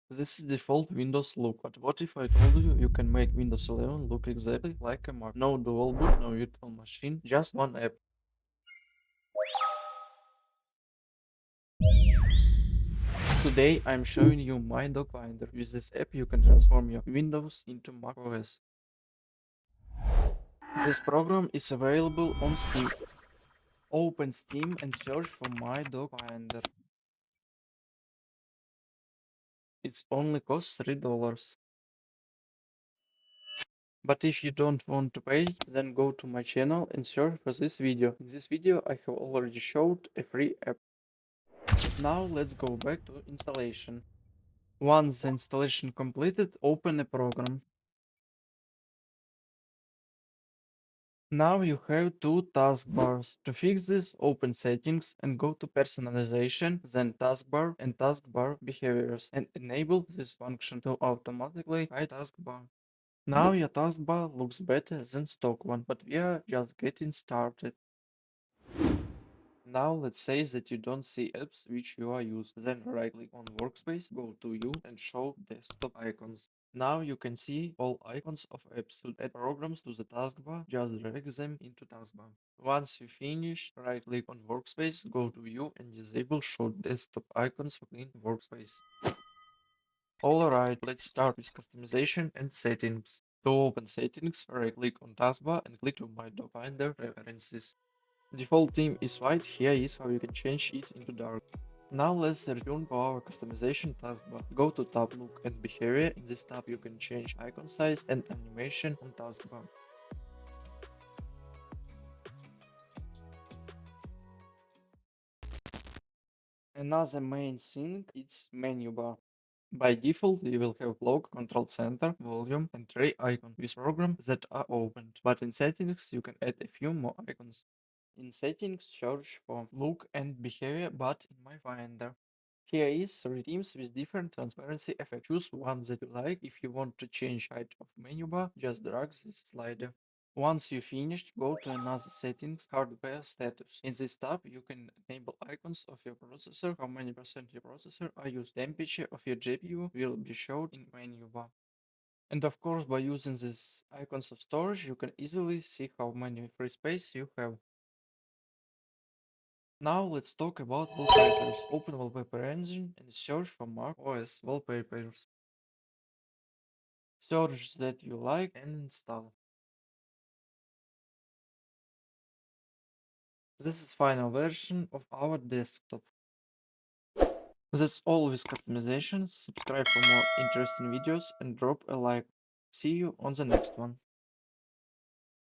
This is default Windows look, but what if I told you you can make Windows 11 look exactly like a Mac? No dual boot, no virtual machine, just one app. Today I'm showing you MyDockFinder. With this app you can transform your Windows into macOS. This program is available on Steam. Open Steam and search for MyDockFinder. It only costs $3. But if you don't want to pay, then go to my channel and search for this video. In this video I have already showed a free app. Now let's go back to installation. Once the installation completed, open a program. Now you have two taskbars. To fix this, open settings and go to personalization, then taskbar and taskbar behaviors, and enable this function to automatically hide taskbar. Now your taskbar looks better than stock one, but we are just getting started. Now let's say that you don't see apps which you are used. Then right click on workspace, go to view and show desktop icons. Now you can see all icons of apps. To add programs to the taskbar, just drag them into taskbar. Once you finish, right click on workspace, go to view and disable show desktop icons within workspace. Alright, let's start with customization and settings. To open settings, right click on taskbar and click to MyDockFinder preferences. Default theme is white, here is how you can change it into dark. Now let's return to our customization taskbar. Go to tab look and behavior. In this tab you can change icon size and animation on taskbar. Another main thing is menu bar. By default, you will have log, control center, volume, and tray icon with programs that are opened. But in settings, you can add a few more icons. In settings, search for look and behavior, but in my finder. Here is 3 themes with different transparency effects. Choose one that you like. If you want to change height of menu bar, just drag this slider. Once you finished, go to another settings, hardware status. In this tab, you can enable icons of your processor, how many percent your processor are used. Temperature of your GPU will be shown in menu bar. And of course, by using these icons of storage, you can easily see how many free space you have. Now let's talk about wallpapers. Open wallpaper engine and search for macOS wallpapers. Search that you like and install. This is final version of our desktop. That's all with customizations. Subscribe for more interesting videos and drop a like. See you on the next one.